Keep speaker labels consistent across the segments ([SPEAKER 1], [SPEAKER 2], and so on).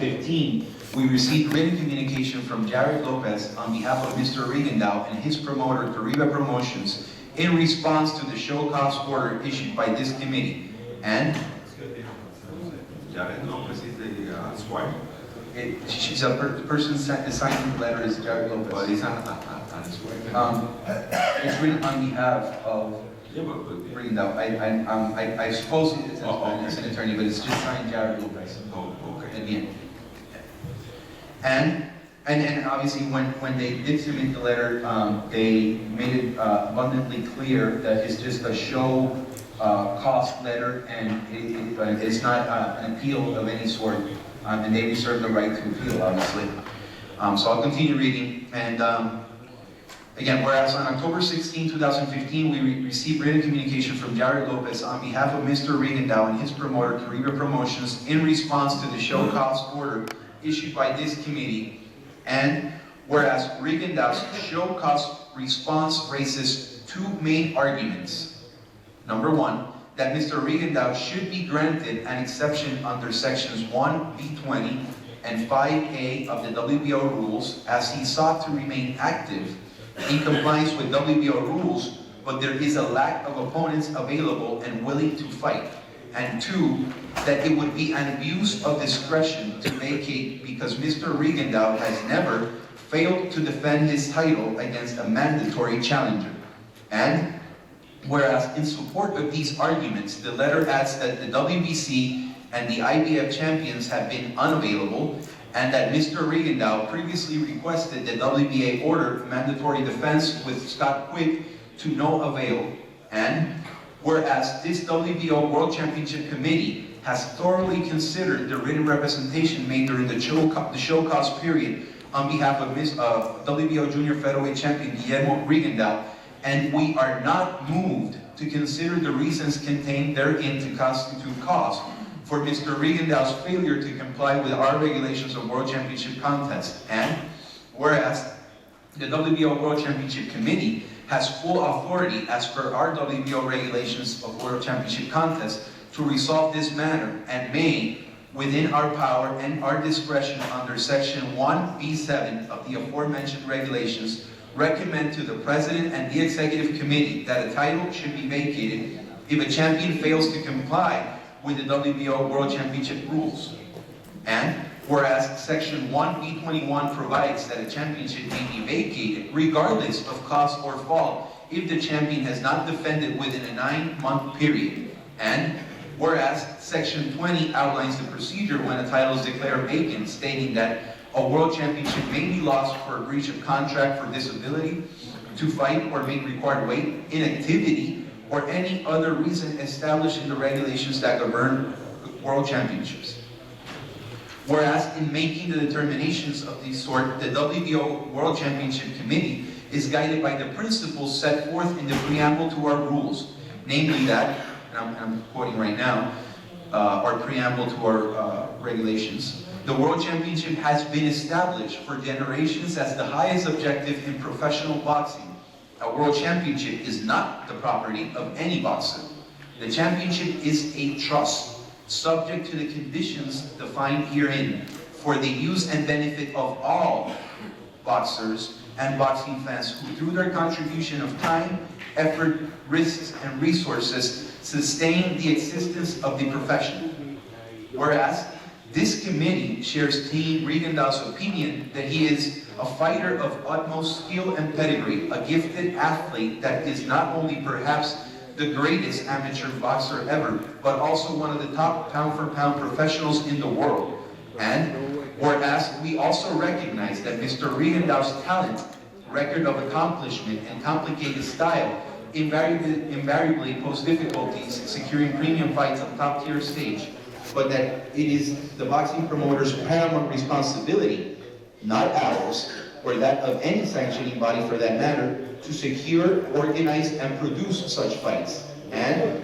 [SPEAKER 1] 2015, we received written communication from Jared Lopez on behalf of Mr. Rigondeaux and his promoter, Caribe Promotions, in response to the show cause order issued by this committee. And
[SPEAKER 2] Jared Lopez is the squire.
[SPEAKER 1] she's a person signing the letter is Jared Lopez.
[SPEAKER 2] But he's not a squire.
[SPEAKER 1] It's written on behalf of
[SPEAKER 2] Yeah, but
[SPEAKER 1] Rigondeaux. I suppose it's
[SPEAKER 2] okay.
[SPEAKER 1] as an attorney, but it's just signed Jared Lopez.
[SPEAKER 2] Oh, okay.
[SPEAKER 1] At the end. And obviously when they did submit the letter, they made it abundantly clear that it's just a show cost letter, and it's not an appeal of any sort, and they reserve the right to appeal, obviously. So I'll continue reading. And again, whereas on October 16, 2015, we received written communication from Jared Lopez on behalf of Mr. Rigondeaux and his promoter, Caribe Promotions, in response to the show cost order issued by this committee. And whereas Rigondeaux's show cost response raises two main arguments. Number one, that Mr. Rigondeaux should be granted an exception under sections 1B20 and 5A of the WBO rules, as he sought to remain active in compliance with WBO rules, but there is a lack of opponents available and willing to fight. And two, that it would be an abuse of discretion to vacate because Mr. Rigondeaux has never failed to defend his title against a mandatory challenger. And whereas in support of these arguments, the letter adds that the WBC and the IBF champions have been unavailable, and that Mr. Rigondeaux previously requested the WBA order mandatory defense with Scott Quick to no avail. And whereas this WBO World Championship Committee has thoroughly considered the written representation made during the show cause period on behalf of WBO Junior Featherweight Champion Guillermo Rigondeaux, and we are not moved to consider the reasons contained therein to constitute cause for Mr. Rigondeaux's failure to comply with our regulations of World Championship contest. And whereas the WBO World Championship Committee has full authority as per our WBO regulations of World Championship contest to resolve this matter, and may, within our power and our discretion under section 1B7 of the aforementioned regulations, recommend to the President and the Executive Committee that a title should be vacated if a champion fails to comply with the WBO World Championship rules. And whereas section 1B21 provides that a championship may be vacated regardless of cause or fault if the champion has not defended within a 9-month period. And whereas section 20 outlines the procedure when a title is declared vacant, stating that a world championship may be lost for a breach of contract for disability, to fight or make required weight, inactivity, or any other reason established in the regulations that govern world championships. Whereas in making the determinations of this sort, the WBO World Championship Committee is guided by the principles set forth in the preamble to our rules, namely that, and I'm quoting right now, our preamble to our regulations, the World Championship has been established for generations as the highest objective in professional boxing. A World Championship is not the property of any boxer. The championship is a trust, subject to the conditions defined herein, for the use and benefit of all boxers and boxing fans who, through their contribution of time, effort, risks, and resources, sustain the existence of the profession. Whereas, this committee shares Team Rigondeaux's opinion that he is a fighter of utmost skill and pedigree, a gifted athlete that is not only perhaps the greatest amateur boxer ever, but also one of the top pound-for-pound professionals in the world. And whereas we also recognize that Mr. Rigondeaux's talent, record of accomplishment, and complicated style invariably pose difficulties securing premium fights on top-tier stage, but that it is the boxing promoter's paramount responsibility, not ours, or that of any sanctioning body for that matter, to secure, organize, and produce such fights. And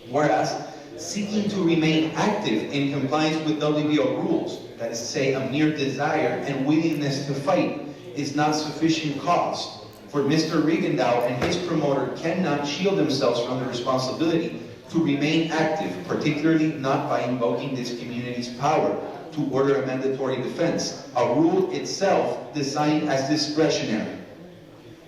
[SPEAKER 1] whereas seeking to remain active in compliance with WBO rules, that is to say, a mere desire and willingness to fight, is not sufficient cause, for Mr. Rigondeaux and his promoter cannot shield themselves from the responsibility to remain active, particularly not by invoking this community's power to order a mandatory defense, a rule itself designed as discretionary.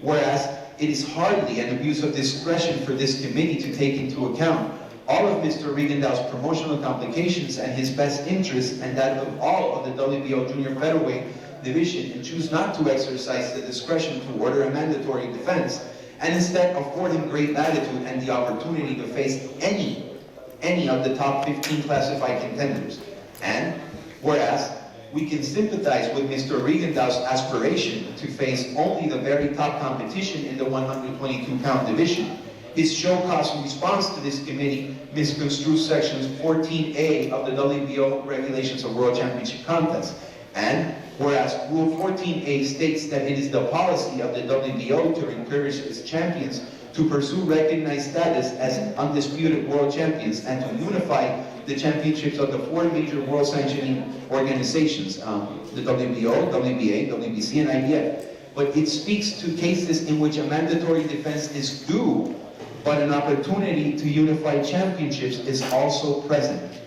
[SPEAKER 1] Whereas it is hardly an abuse of discretion for this committee to take into account all of Mr. Rigondeaux's promotional complications and his best interests and that of all of the WBO Junior Featherweight division, and choose not to exercise the discretion to order a mandatory defense, and instead afford him great latitude and the opportunity to face any of the top 15 classified contenders. And whereas we can sympathize with Mr. Rigondeaux's aspiration to face only the very top competition in the 122-pound division, his show cause response to this committee misconstrues sections 14A of the WBO Regulations of World Championship Contest. And whereas Rule 14A states that it is the policy of the WBO to encourage its champions to pursue recognized status as undisputed world champions and to unify the championships of the four major world sanctioning organizations, the WBO, WBA, WBC, and IBF. But it speaks to cases in which a mandatory defense is due, but an opportunity to unify championships is also present.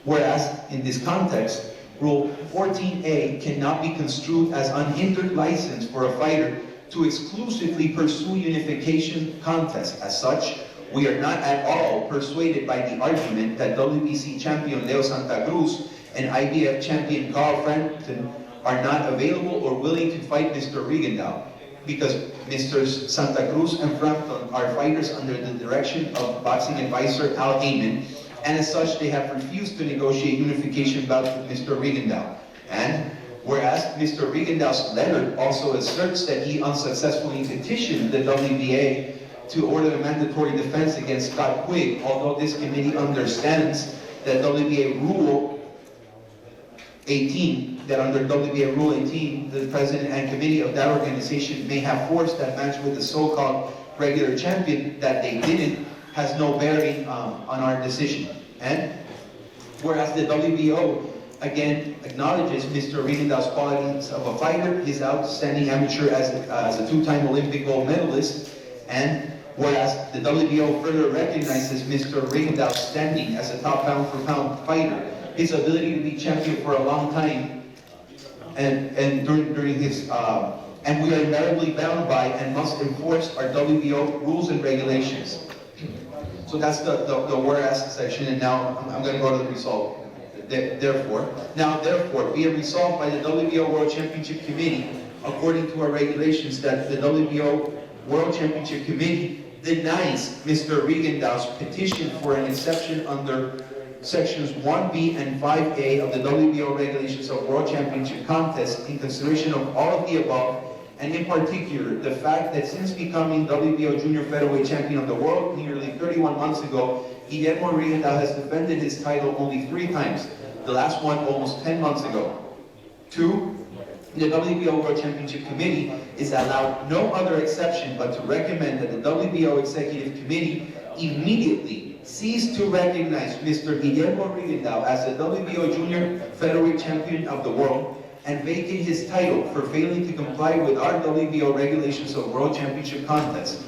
[SPEAKER 1] Whereas, in this context, Rule 14A cannot be construed as unhindered license for a fighter to exclusively pursue unification contests. As such, we are not at all persuaded by the argument that WBC champion Leo Santa Cruz and IBF champion Carl Frampton are not available or willing to fight Mr. Rigondeaux, because Mr. Santa Cruz and Frampton are fighters under the direction of boxing advisor Al Heyman, and as such, they have refused to negotiate unification bouts with Mr. Rigondeaux. And whereas Mr. Rigondeaux's letter also asserts that he unsuccessfully petitioned the WBA to order a mandatory defense against Scott Quigg, although this committee understands that WBA Rule 18, that under WBA Rule 18, the president and committee of that organization may have forced that match with the so-called regular champion, that they didn't, has no bearing on our decision. And whereas the WBO again acknowledges Mr. Rigondeaux's qualities of a fighter, his outstanding amateur as a two-time Olympic gold medalist, and whereas the WBO further recognizes Mr. Rigondeaux's standing as a top pound-for-pound fighter, his ability to be champion for a long time, and during his and we are invariably bound by and must enforce our WBO rules and regulations. So that's the whereas section, and now I'm going to go to the result. Therefore, be it resolved by the WBO World Championship Committee, according to our regulations, that the WBO World Championship Committee denies Mr. Rigondeaux's petition for an exception under sections 1B and 5A of the WBO Regulations of World Championship Contest in consideration of all of the above, and in particular, the fact that since becoming WBO Junior Featherweight Champion of the World nearly 31 months ago, Guillermo Rigondeaux has defended his title only 3 times, the last one almost 10 months ago. 2, the WBO World Championship Committee is allowed no other exception but to recommend that the WBO Executive Committee immediately cease to recognize Mr. Guillermo Rigondeaux as the WBO Junior Featherweight Champion of the World and vacate his title for failing to comply with our WBO Regulations of World Championship Contest.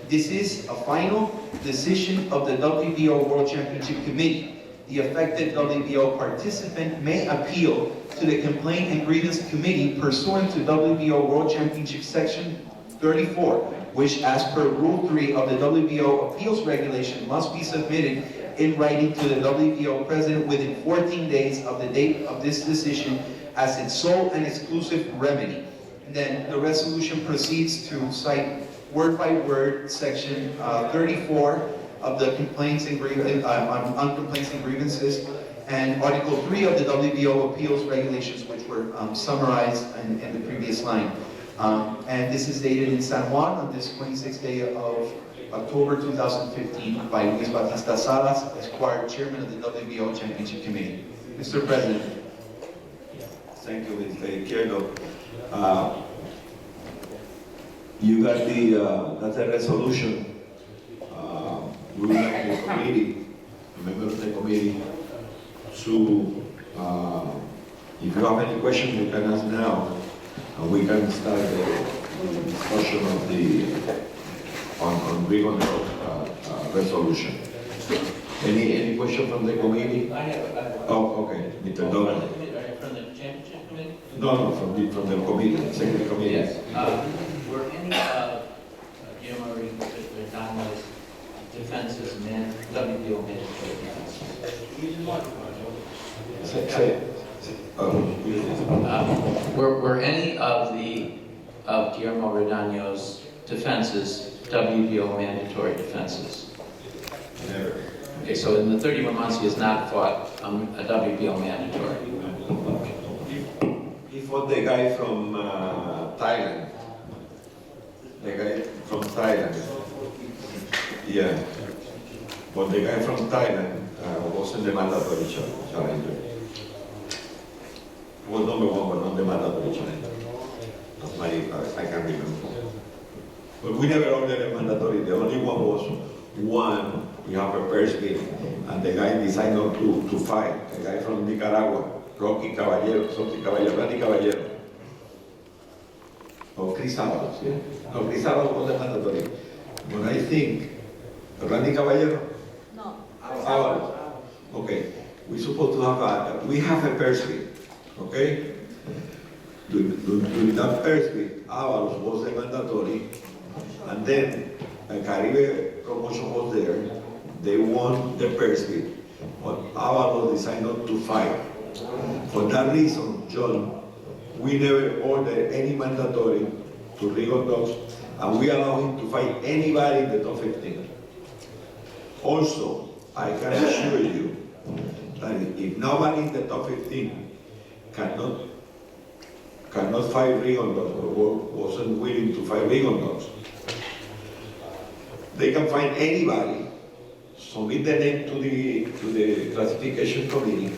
[SPEAKER 1] This is a final decision of the WBO World Championship Committee. The affected WBO participant may appeal to the Complaint and Grievance Committee pursuant to WBO World Championship Section 34, which as per Rule 3 of the WBO Appeals Regulation must be submitted in writing to the WBO President within 14 days of the date of this decision as its sole and exclusive remedy. And then the resolution proceeds to cite word by word section 34 of the complaints and on complaints and grievances, and Article 3 of the WBO Appeals Regulations, which were summarized in the previous line. And this is dated in San Juan on this 26th day of October 2015 by Luis Batista Salas, Esquire, Chairman of the WBO Championship Committee. Mr. President.
[SPEAKER 2] Thank you, Mr. Izquierdo. You got that's a resolution. We would like the committee, the members of the committee, to, if you have any questions, you can ask now, and we can start the discussion of on Rigondeaux's resolution. Any question from the committee?
[SPEAKER 3] I have
[SPEAKER 2] Oh, okay, Mr. Dolan.
[SPEAKER 3] from the championship committee?
[SPEAKER 2] No, from the committee, executive committee.
[SPEAKER 3] Yes. Were any of Guillermo Rigondeaux's defenses WBO mandatory defenses? Were any of Guillermo Rigondeaux's defenses WBO mandatory defenses?
[SPEAKER 2] Never.
[SPEAKER 3] Okay, so in the 31 months he has not fought a WBO mandatory.
[SPEAKER 2] He fought the guy from Thailand. The guy from Thailand. Yeah. But the guy from Thailand wasn't the mandatory challenger. He was number one, but not the mandatory challenger. That's I can't remember. But we never ordered a mandatory. The only one was one. We have a purse bid, and the guy decided not to fight. The guy from Nicaragua, Randy Caballero. Or Chris Abrams, yeah? No, Chris Abrams was the mandatory. But I think, Randy Caballero?
[SPEAKER 4] No.
[SPEAKER 2] Abrams. Okay, we're supposed to have we have a purse bid, okay? During that purse bid, Abrams was the mandatory, and then a Caribe promotion was there. They won the purse bid, but Abrams decided not to fight. For that reason, John, we never ordered any mandatory to Rigondeaux, and we allow him to fight anybody in the top 15. Also, I can assure you that if nobody in the top 15 cannot fight Rigondeaux or wasn't willing to fight Rigondeaux, they can find anybody, submit the name to the classification committee,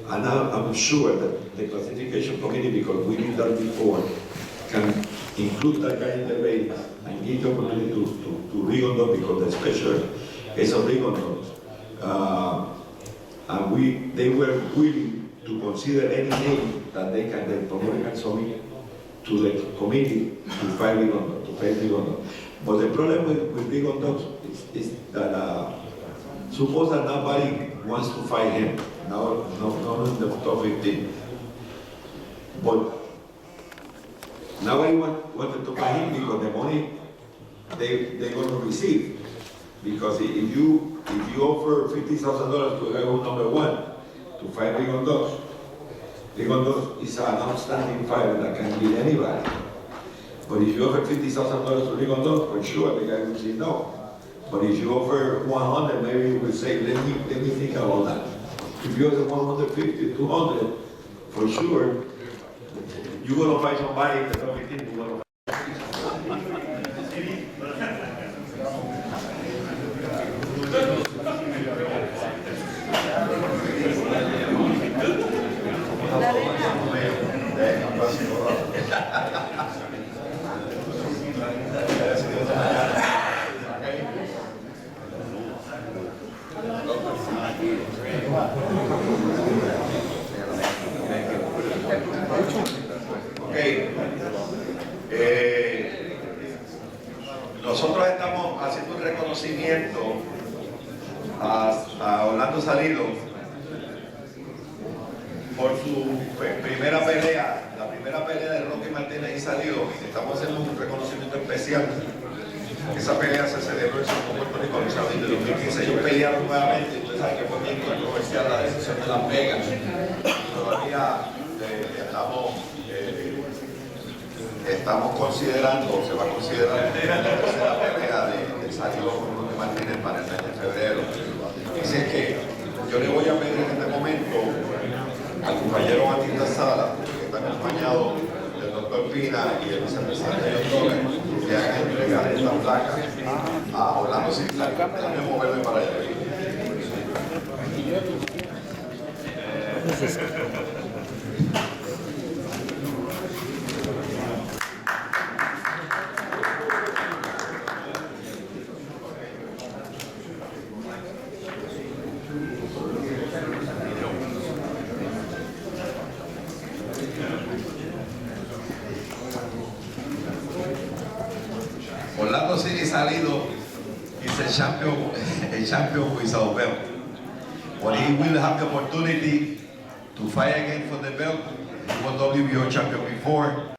[SPEAKER 2] and I'm sure that the classification committee, because we did that before, can include that guy in the race and give the opportunity to Rigondeaux, because the special case of Rigondeaux. And they were willing to consider any name that the promoter can submit to the committee to fight Rigondeaux. But the problem with Rigondeaux is that suppose that nobody wants to fight him, no in the top 15. But nobody wanted to fight him because the money they're going to receive. Because if you offer $50,000 to a guy who's number one to fight Rigondeaux is an outstanding fighter that can beat anybody. But if you offer $50,000 to Rigondeaux, for sure the guy will say no. But if you offer 100, maybe he will say, let me think about that. If you offer 150, 200, for sure, you're going to fight somebody in the top 15, you're going to fight. Nosotros estamos haciendo un reconocimiento a Orlando Salido por su primera pelea, la primera pelea de Rocky Martínez y Salido. Estamos haciendo un reconocimiento especial. Esa pelea se celebró en San Puerto Rico en 2015. Ellos pelearon nuevamente, ustedes saben que fue bien controversial la decisión de Las Vegas. Todavía estamos considerando, se va a considerar la tercera pelea de Salido con Rocky Martínez para el mes de febrero. Así que yo le voy a pedir en este momento al compañero Batista Sala, que está acompañado del doctor Pina y el vicepresidente de Torres, que hagan entregar esta placa a Orlando Sala. Déjame moverme para allá. Orlando City Salido is a champion without belt.
[SPEAKER 4] but he will have the opportunity to fight again for the belt. He was WBO champion before.